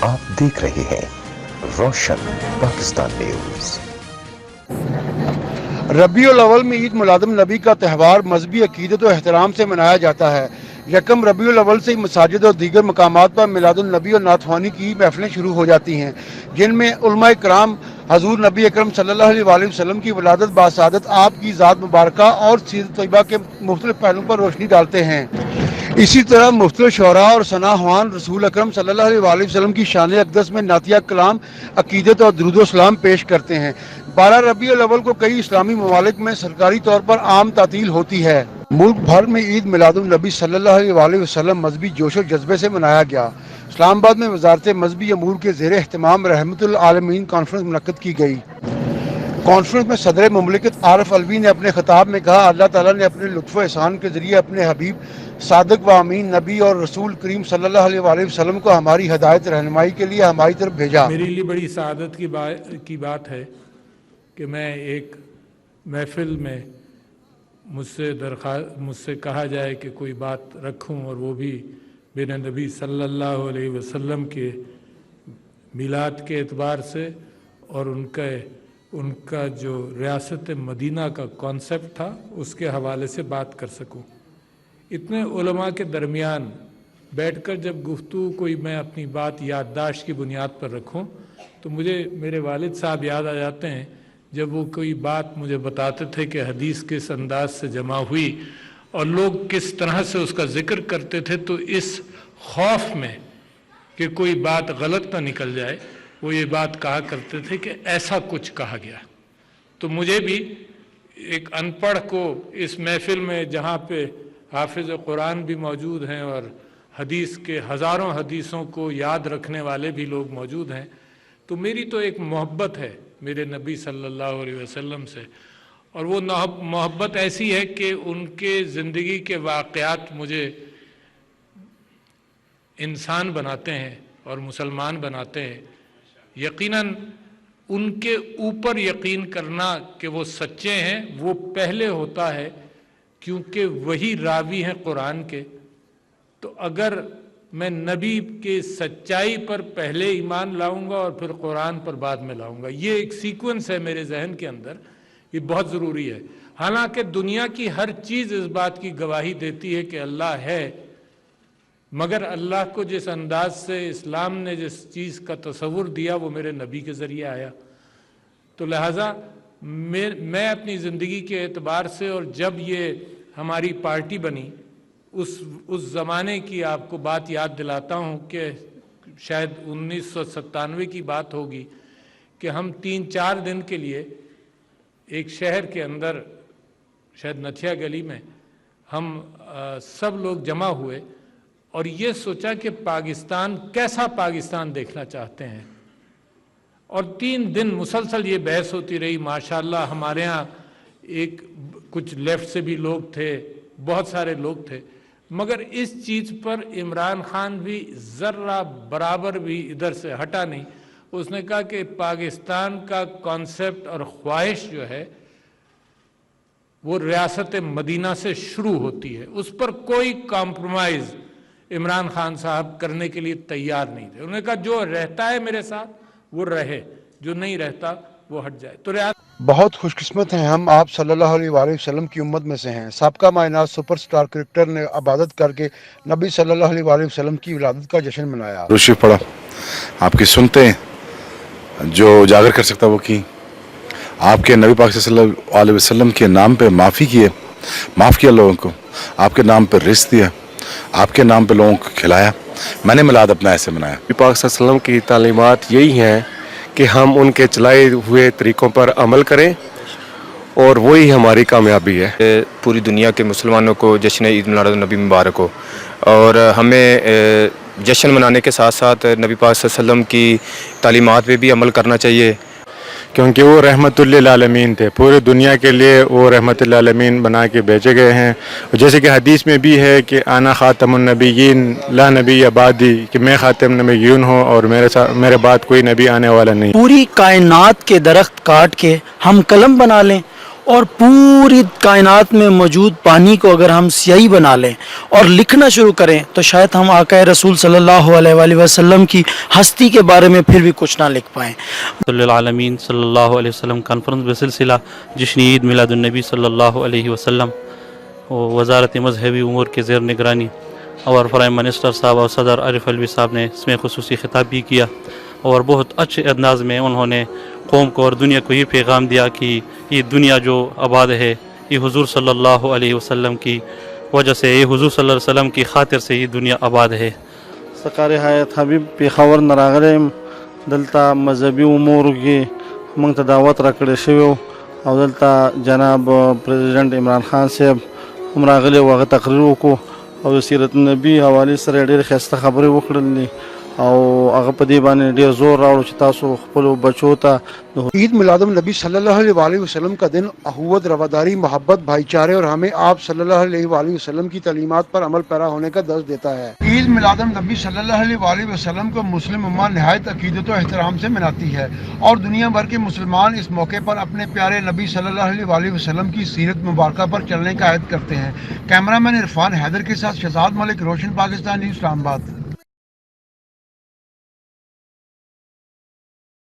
आप देख रहे हैं रोशन पाकिस्तान न्यूज। रबीउल अव्वल में ईद मिलादुन नबी का त्यौहार मजहबी अकीदत और एहतराम से मनाया जाता है। यकम रबीउल अव्वल से ही मसाजिद और दीगर मकामात पर मिलादुन नबी और नातख्वानी की महफिलें शुरू हो जाती हैं, जिनमें उलमाए कराम हजूर नबी अकरम सल्लल्लाहु अलैहि वसल्लम की वलादत बासादत आपकी ज़ात मुबारका और सीरत तैयबा के मुख्तलिफ पहलुओं पर रोशनी डालते हैं। इसी तरह मुख्तलिफ शोरा और सनाहवान रसूल अकरम सल्लल्लाहु अलैहि वसल्लम की शान अक़दस में नातिया कलाम, अकीदत और दुरूद व सलाम पेश करते हैं। 12 रबीउल अव्वल को कई इस्लामी ममालिक में सरकारी तौर पर आम तातील होती है। मुल्क भर में ईद मिलादुन नबी सल्लल्लाहु अलैहि वसल्लम मजहबी जोश व जज्बे से मनाया गया। इस्लामाबाद में वजारत मजहबी अमूर के ज़ेर एहतमाम रहमतुल आलमीन कॉन्फ्रेंस मुनक्कद की गई। कॉन्फ्रेंस में सदर मुमलिकत आरिफ अलवी ने अपने खिताब में कहा, अल्लाह ताला ने अपने लुत्फ़ व एहसान के ज़रिए अपने हबीब सादिक व अमीन नबी और रसूल करीम सल्लल्लाहु अलैहि वसल्लम को हमारी हदायत रहनुमाई के लिए हमारी तरफ भेजा। मेरे लिए बड़ी सआदत की बात है कि मैं एक महफिल में मुझसे कहा जाए कि कोई बात रखूं, और वो भी बिन नबी सल्लल्लाहु अलैहि वसल्लम के मिलाद के एतबार से और उनका जो रियासत मदीना का कॉन्सेप्ट था उसके हवाले से बात कर सकूं। इतने उलमा के दरमियान बैठकर जब गुफ्तगू कोई मैं अपनी बात याददाश्त की बुनियाद पर रखूं तो मुझे मेरे वालिद साहब याद आ जाते हैं, जब वो कोई बात मुझे बताते थे कि हदीस किस अंदाज से जमा हुई और लोग किस तरह से उसका जिक्र करते थे, तो इस खौफ में कि कोई बात गलत ना निकल जाए वो ये बात कहा करते थे कि ऐसा कुछ कहा गया। तो मुझे भी एक अनपढ़ को इस महफिल में जहाँ पे हाफिज़ कुरान भी मौजूद हैं और हदीस के हज़ारों हदीसों को याद रखने वाले भी लोग मौजूद हैं, तो मेरी तो एक मोहब्बत है मेरे नबी सल्लल्लाहु अलैहि वसल्लम से, और वो मोहब्बत ऐसी है कि उनके ज़िंदगी के वाक़यात मुझे इंसान बनाते हैं और मुसलमान बनाते हैं। यकीनन उनके ऊपर यकीन करना कि वो सच्चे हैं वो पहले होता है, क्योंकि वही रावी हैं कुरान के। तो अगर मैं नबी के सच्चाई पर पहले ईमान लाऊंगा और फिर कुरान पर बाद में लाऊंगा, ये एक सीक्वेंस है मेरे जहन के अंदर, ये बहुत ज़रूरी है। हालांकि दुनिया की हर चीज़ इस बात की गवाही देती है कि अल्लाह है, मगर अल्लाह को जिस अंदाज से इस्लाम ने जिस चीज़ का तसव्वुर दिया वो मेरे नबी के ज़रिए आया। तो लिहाजा मैं अपनी ज़िंदगी के एतबार से, और जब ये हमारी पार्टी बनी उस ज़माने की आपको बात याद दिलाता हूँ कि शायद 1997 की बात होगी कि हम 3-4 दिन के लिए एक शहर के अंदर, शायद नथिया गली में, हम सब लोग जमा हुए और ये सोचा कि पाकिस्तान कैसा पाकिस्तान देखना चाहते हैं। और 3 दिन मुसलसल ये बहस होती रही। माशाल्लाह हमारे यहाँ कुछ लेफ़्ट से भी लोग थे, बहुत सारे लोग थे, मगर इस चीज़ पर इमरान खान भी ज़र्रा बराबर भी इधर से हटा नहीं। उसने कहा कि पाकिस्तान का कॉन्सेप्ट और ख्वाहिश जो है वो रियासत मदीना से शुरू होती है, उस पर कोई कॉम्प्रोमाइज़ इमरान खान साहब करने के लिए तैयार नहीं थे। उन्होंने कहा जो रहता है मेरे साथ वो रहे, जो नहीं रहता वो हट जाए। तो बहुत खुशकिस्मत हैं हम, आप सल्लल्लाहु अलैहि वसल्लम की उम्मत में से हैं। साबका मायनात सुपरस्टार क्रिकेटर ने इबादत करके नबी सल्लल्लाहु अलैहि वसल्लम की विलादत का जश्न मनाया। रुशि पढ़ा, आपकी सुनते हैं, जो उजागर कर सकता वो की। आपके नबी पाक सल्लल्लाहु अलैहि वसल्लम के नाम पे माफ़ किया लोगों को, आपके नाम पे रिज़्क़ दिया, आपके नाम पे लोगों को खिलाया। मैंने मिलाद अपना ऐसे मनाया। नबी पाक सल्लल्लाहु अलैहि वसल्लम की तालीमात यही हैं कि हम उनके चलाए हुए तरीक़ों पर अमल करें और वही हमारी कामयाबी है। पूरी दुनिया के मुसलमानों को जश्न ईद मिलादुन नबी मुबारक हो, और हमें जश्न मनाने के साथ साथ नबी पाक सल्लल्लाहु अलैहि वसल्लम की तालीमात पे भी अमल करना चाहिए, क्योंकि वो रहमतुल्लिल आलमीन थे। पूरी दुनिया के लिए वो रहमतुल्लिल आलमीन बना के भेजे गए हैं। जैसे कि हदीस में भी है कि आना ख़ातमुन नबिय्यीन ला नबी अबादी, कि मैं ख़ातम नबिय्यीन हूँ और मेरे बाद कोई नबी आने वाला नहीं। पूरी कायनात के दरख्त काट के हम कलम बना लें اور پوری کائنات میں موجود پانی کو اگر ہم سیاہی بنا لیں اور لکھنا شروع کریں تو شاید ہم آقا رسول صلی اللہ علیہ وآلہ وسلم کی ہستی کے بارے میں پھر بھی کچھ نہ لکھ پائیں۔ صلی العالمین صلی اللہ علیہ وسلم کانفرنس بسلسلہ جشن عید میلاد النبی صلی اللہ علیہ وسلم وزارت مذہبی امور کے زیر نگرانی اور پرائم منسٹر صاحب اور صدر عارف علوی صاحب نے اس میں خصوصی خطاب بھی کیا اور بہت اچھے انداز میں انہوں نے قوم کو اور دنیا کو یہ پیغام دیا کہ یہ دنیا جو آباد ہے یہ حضور صلی اللہ علیہ وسلم کی وجہ سے، یہ حضور صلی اللہ علیہ وسلم کی خاطر سے یہ دنیا آباد ہے۔ سرکار حیات حبیب پیښور نه راغلی دلته مذهبي امور کې موږ ته دعوت راکړی شوی او دلته جناب پریزیډنټ عمران خان صاحب هم راغلی و، هغه تقریر وکړو او د سیرت النبي حوالې سره ډېرې ښایسته خبرې وکړلې او هغه په دې باندې ډېر زور راوړو چې تاسو خپلو بچو ته عید میلاد النبی صلی اللہ علیہ وآلہ وسلم کا دن اخوت، رواداری، محبت، بھائی چارے اور ہمیں آپ صلی اللہ علیہ وآلہ وسلم کی تعلیمات پر عمل پیرا ہونے کا درس دیتا ہے۔ عید میلاد النبی صلی اللہ علیہ وآلہ وسلم کو مسلم امہ نہایت عقیدت و احترام سے مناتی ہے اور دنیا بھر کے مسلمان اس موقع پر اپنے پیارے نبی صلی اللہ علیہ وآلہ وسلم کی سیرت مبارکہ پر چلنے کا عہد کرتے ہیں۔ کیمرہ مین عرفان حیدر کے ساتھ شہزاد ملک، روشن پاکستان نیوز، اسلام آباد۔